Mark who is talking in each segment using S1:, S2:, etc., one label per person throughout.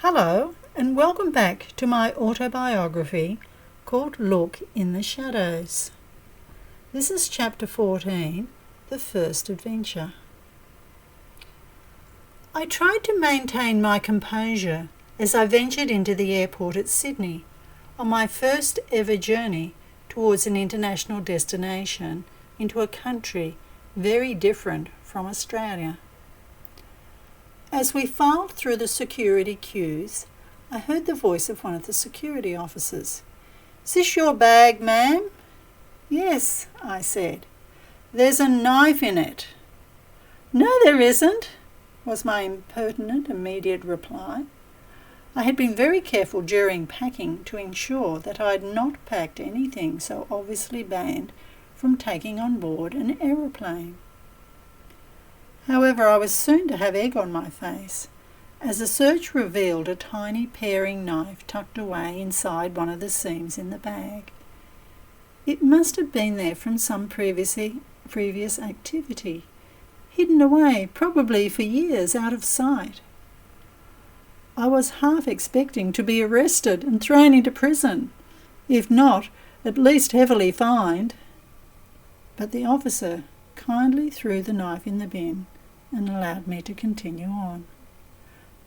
S1: Hello, and welcome back to my autobiography called Look in the Shadows. This is chapter 14, The First Adventure. I tried to maintain my composure as I ventured into the airport at Sydney on my first ever journey towards an international destination into a country very different from Australia. As we filed through the security queues, I heard the voice of one of the security officers. "Is this your bag, ma'am?" "Yes," I said. "There's a knife in it." "No, there isn't," was my impertinent immediate reply. I had been very careful during packing to ensure that I had not packed anything so obviously banned from taking on board an aeroplane. However, I was soon to have egg on my face, as a search revealed a tiny paring knife tucked away inside one of the seams in the bag. It must have been there from some previous activity, hidden away, probably for years, out of sight. I was half expecting to be arrested and thrown into prison, if not, at least heavily fined. But the officer kindly threw the knife in the bin and allowed me to continue on,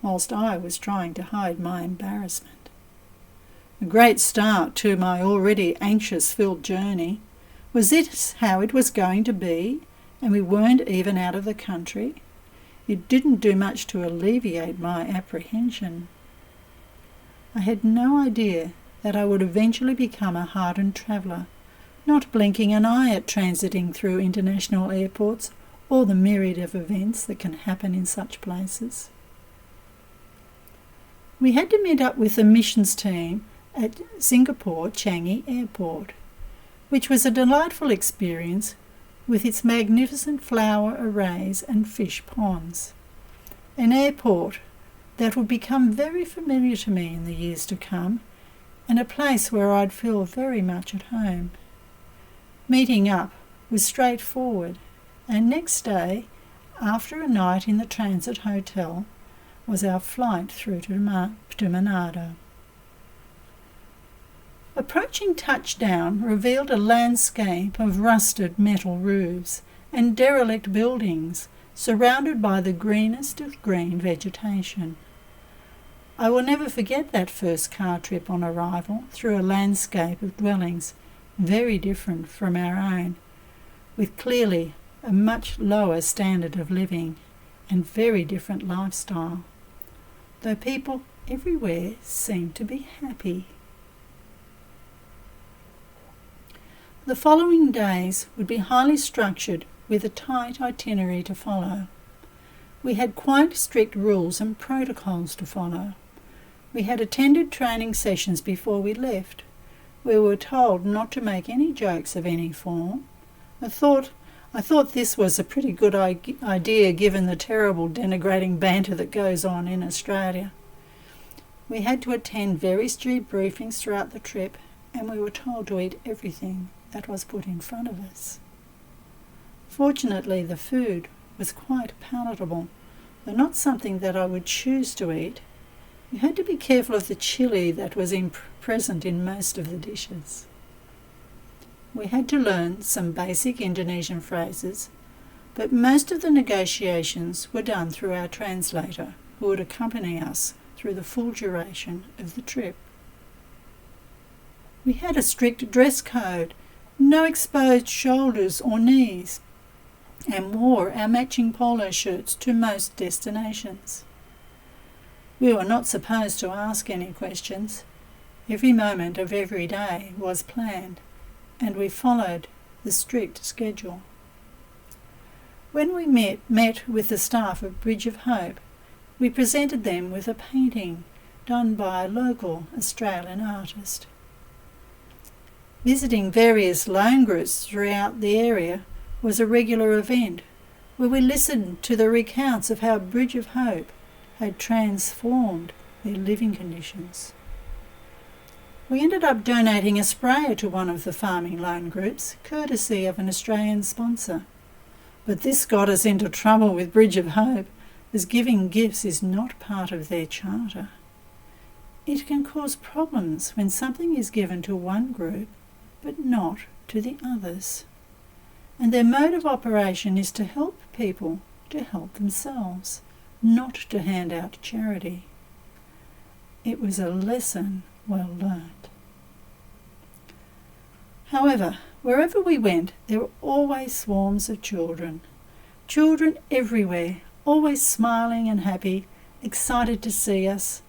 S1: whilst I was trying to hide my embarrassment. A great start to my already anxious-filled journey. Was this how it was going to be, and we weren't even out of the country? It didn't do much to alleviate my apprehension. I had no idea that I would eventually become a hardened traveller, not blinking an eye at transiting through international airports or the myriad of events that can happen in such places. We had to meet up with the missions team at Singapore Changi Airport, which was a delightful experience with its magnificent flower arrays and fish ponds. An airport that would become very familiar to me in the years to come, and a place where I'd feel very much at home. Meeting up was straightforward, and next day, after a night in the transit hotel, was our flight through to Manado. Approaching touchdown revealed a landscape of rusted metal roofs and derelict buildings surrounded by the greenest of green vegetation. I will never forget that first car trip on arrival through a landscape of dwellings very different from our own, with clearly a much lower standard of living and very different lifestyle, though people everywhere seemed to be happy. The following days would be highly structured with a tight itinerary to follow. We had quite strict rules and protocols to follow. We had attended training sessions before we left. We were told not to make any jokes of any form. I thought this was a pretty good idea given the terrible denigrating banter that goes on in Australia. We had to attend very strict briefings throughout the trip, and we were told to eat everything that was put in front of us. Fortunately, the food was quite palatable, though not something that I would choose to eat. You had to be careful of the chili that was present in most of the dishes. We had to learn some basic Indonesian phrases, but most of the negotiations were done through our translator, who would accompany us through the full duration of the trip. We had a strict dress code, no exposed shoulders or knees, and wore our matching polo shirts to most destinations. We were not supposed to ask any questions. Every moment of every day was planned, and we followed the strict schedule. When we met with the staff of Bridge of Hope, we presented them with a painting done by a local Australian artist. Visiting various loan groups throughout the area was a regular event, where we listened to the recounts of how Bridge of Hope had transformed their living conditions. We ended up donating a sprayer to one of the farming loan groups, courtesy of an Australian sponsor. But this got us into trouble with Bridge of Hope, as giving gifts is not part of their charter. it can cause problems when something is given to one group but not to the others. And their mode of operation is to help people to help themselves, not to hand out charity. It was a lesson well learned. However, wherever we went, there were always swarms of children. Children everywhere, always smiling and happy, excited to see us.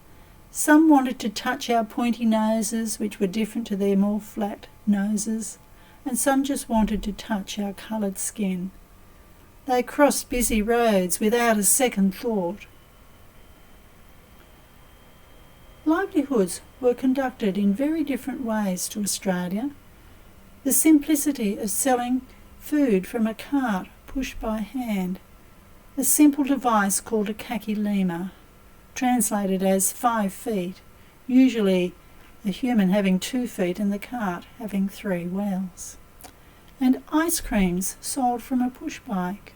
S1: Some wanted to touch our pointy noses, which were different to their more flat noses, and some just wanted to touch our coloured skin. They crossed busy roads without a second thought. Livelihoods were conducted in very different ways to Australia. The simplicity of selling food from a cart pushed by hand, a simple device called a kakilima, translated as 5 feet, usually a human having 2 feet and the cart having 3 wheels, and ice creams sold from a push bike,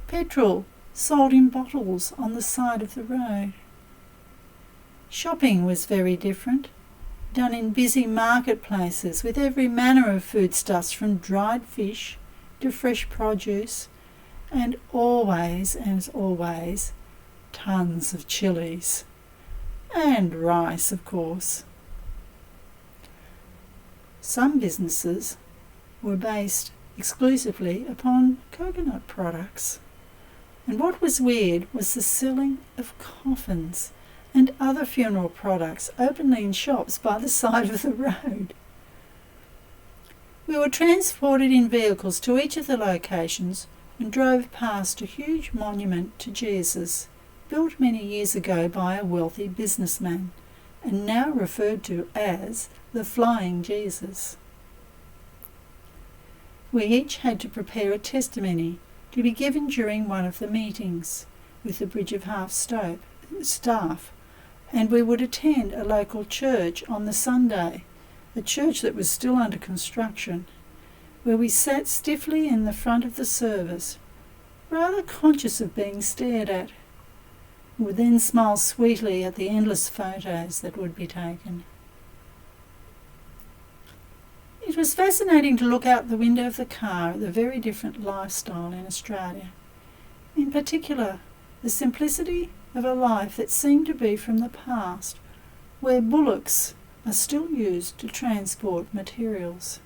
S1: petrol sold in bottles on the side of the road. Shopping was very different, done in busy marketplaces with every manner of foodstuffs from dried fish to fresh produce, and always, as always, tons of chilies. And rice, of course. Some businesses were based exclusively upon coconut products. And what was weird was the selling of coffins and other funeral products openly in shops by the side of the road. We were transported in vehicles to each of the locations and drove past a huge monument to Jesus, built many years ago by a wealthy businessman, and now referred to as the Flying Jesus. We each had to prepare a testimony to be given during one of the meetings with the Bridge of Half staff, and we would attend a local church on the Sunday, a church that was still under construction, where we sat stiffly in the front of the service, rather conscious of being stared at. We would then smile sweetly at the endless photos that would be taken. It was fascinating to look out the window of the car at the very different lifestyle in Australia. In particular, the simplicity of a life that seemed to be from the past, where bullocks are still used to transport materials.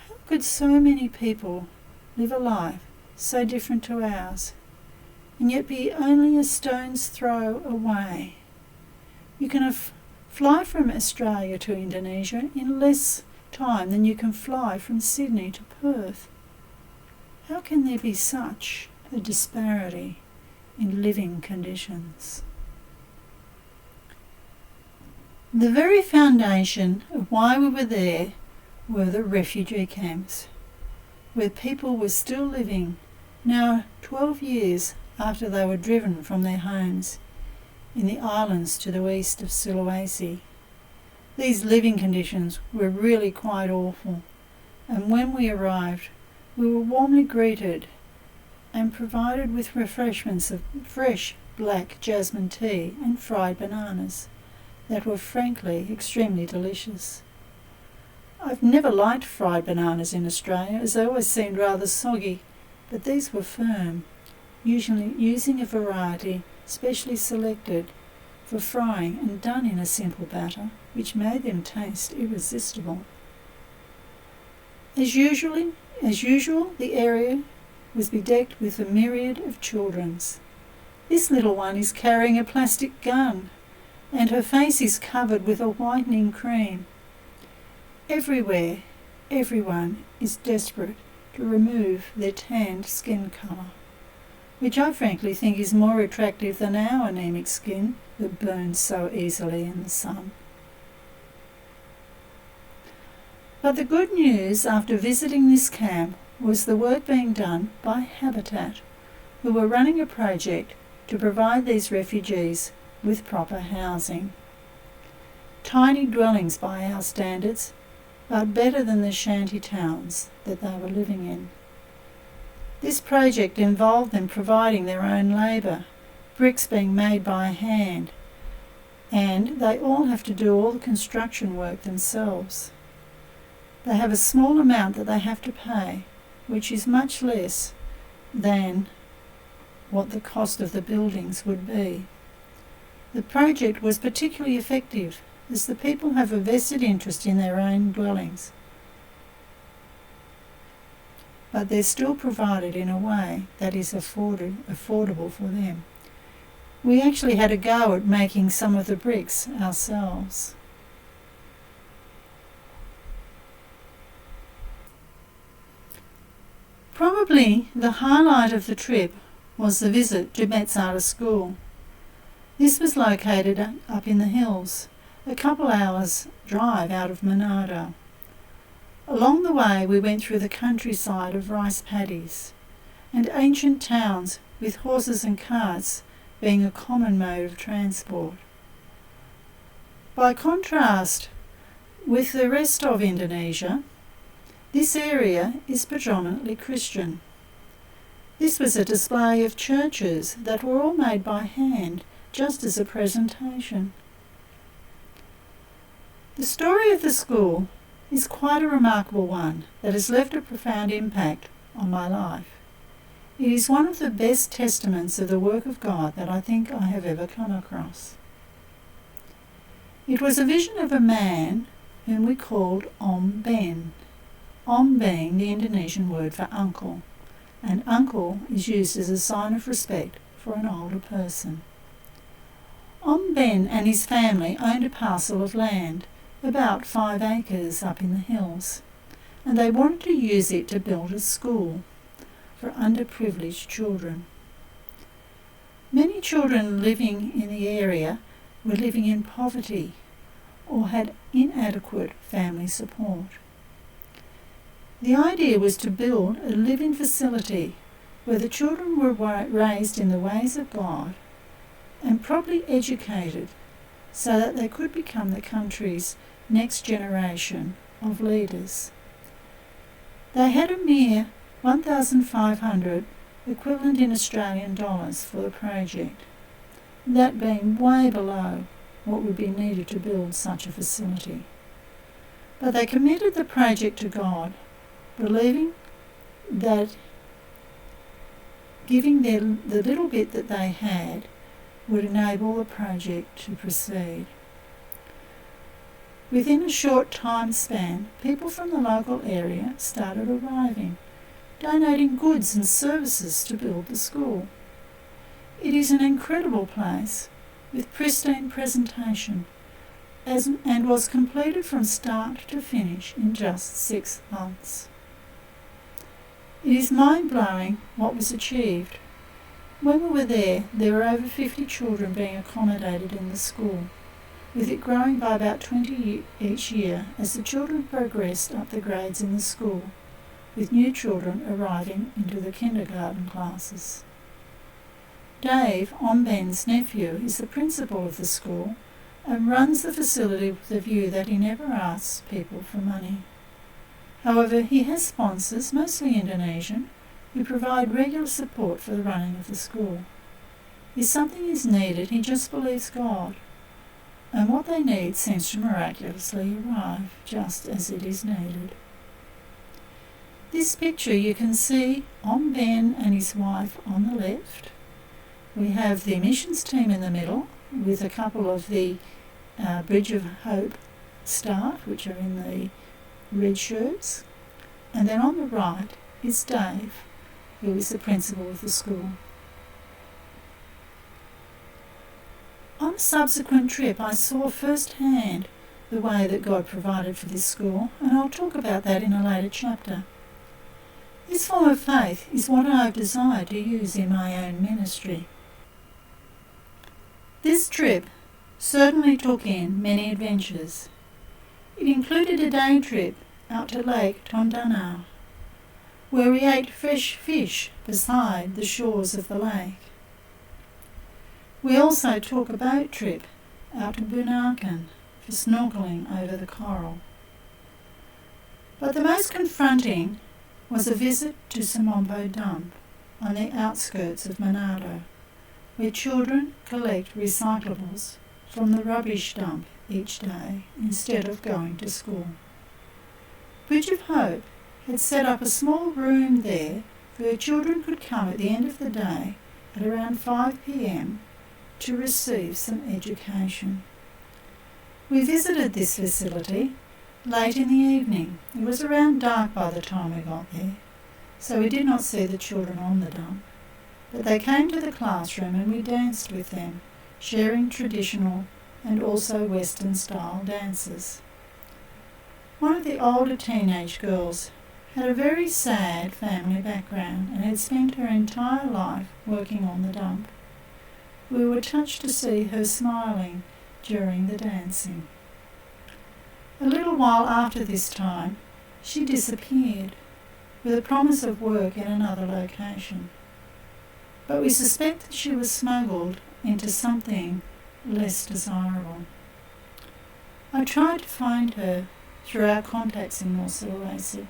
S1: How could so many people live a life so different to ours, and yet be only a stone's throw away? You can fly from Australia to Indonesia in less time than you can fly from Sydney to Perth. How can there be such a disparity in living conditions? The very foundation of why we were there were the refugee camps, where people were still living, now 12 years after they were driven from their homes in the islands to the east of Sulawesi. These living conditions were really quite awful, and when we arrived, we were warmly greeted and provided with refreshments of fresh black jasmine tea and fried bananas that were frankly extremely delicious. I've never liked fried bananas in Australia, as they always seemed rather soggy, but these were firm, usually using a variety specially selected for frying and done in a simple batter, which made them taste irresistible. As usual, the area was bedecked with a myriad of children's. This little one is carrying a plastic gun, and her face is covered with a whitening cream. Everywhere, everyone is desperate to remove their tanned skin colour, which I frankly think is more attractive than our anemic skin that burns so easily in the sun. But the good news after visiting this camp was the work being done by Habitat, who were running a project to provide these refugees with proper housing. Tiny dwellings by our standards, but better than the shanty towns that they were living in. This project involved them providing their own labour, bricks being made by hand, and they all have to do all the construction work themselves. They have a small amount that they have to pay, which is much less than what the cost of the buildings would be. The project was particularly effective as the people have a vested interest in their own dwellings, but they're still provided in a way that is affordable for them. We actually had a go at making some of the bricks ourselves. Probably the highlight of the trip was the visit to Metsara School. This was located up in the hills, a couple hours drive out of Manado. Along the way we went through the countryside of rice paddies and ancient towns with horses and carts being a common mode of transport. By contrast with the rest of Indonesia, this area is predominantly Christian. This was a display of churches that were all made by hand, just as a presentation. The story of the school is quite a remarkable one that has left a profound impact on my life. It is one of the best testaments of the work of God that I think I have ever come across. It was a vision of a man whom we called Om Ben, Om being the Indonesian word for uncle, and uncle is used as a sign of respect for an older person. Om Ben and his family owned a parcel of land, about 5 acres up in the hills, and they wanted to use it to build a school for underprivileged children. Many children living in the area were living in poverty or had inadequate family support. The idea was to build a living facility where the children were raised in the ways of God and properly educated so that they could become the country's next generation of leaders. They had a mere 1,500 equivalent in Australian dollars for the project, that being way below what would be needed to build such a facility. But they committed the project to God, believing that giving the little bit that they had would enable the project to proceed. Within a short time span, people from the local area started arriving, donating goods and services to build the school. It is an incredible place with pristine presentation and was completed from start to finish in just 6 months. It is mind-blowing what was achieved. When we were there were over 50 children being accommodated in the school, with it growing by about 20 each year as the children progressed up the grades in the school, with new children arriving into the kindergarten classes. Dave, Om Ben's nephew, is the principal of the school and runs the facility with the view that he never asks people for money. However, he has sponsors, mostly Indonesian, who provide regular support for the running of the school. If something is needed, he just believes God, and what they need seems to miraculously arrive just as it is needed. This picture you can see Om Ben and his wife on the left. We have the missions team in the middle with a couple of the Bridge of Hope staff, which are in the red shirts. And then on the right is Dave, who is the principal of the school. On a subsequent trip, I saw firsthand the way that God provided for this school, and I'll talk about that in a later chapter. This form of faith is what I've desired to use in my own ministry. This trip certainly took in many adventures. It included a day trip out to Lake Tondanau, where we ate fresh fish beside the shores of the lake. We also took a boat trip out to Bunaken for snorkelling over the coral. But the most confronting was a visit to Samombo Dump on the outskirts of Manado, where children collect recyclables from the rubbish dump each day instead of going to school. Bridge of Hope had set up a small room there where children could come at the end of the day at around 5 p.m. to receive some education. We visited this facility late in the evening. It was around dark by the time we got there, so we did not see the children on the dump. But they came to the classroom and we danced with them, sharing traditional and also Western-style dances. One of the older teenage girls had a very sad family background and had spent her entire life working on the dump. We were touched to see her smiling during the dancing. A little while after this time, she disappeared, with a promise of work in another location. But we suspect that she was smuggled into something less desirable. I tried to find her through our contacts in North Sulawesi,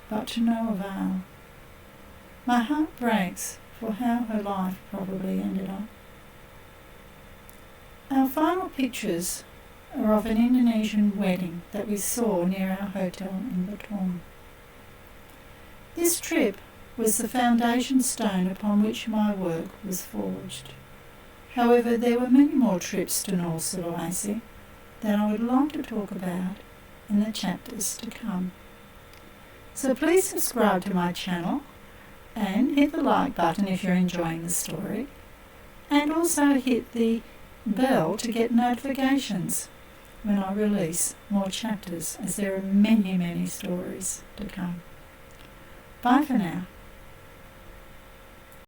S1: but to no avail. My heart breaks for how her life probably ended up. Our final pictures are of an Indonesian wedding that we saw near our hotel in Batam. This trip was the foundation stone upon which my work was forged. However, there were many more trips to North Sulawesi that I would like to talk about in the chapters to come. So please subscribe to my channel and hit the like button if you're enjoying the story, and also hit the bell to get notifications when I release more chapters, as there are many, many stories to come. Bye for now.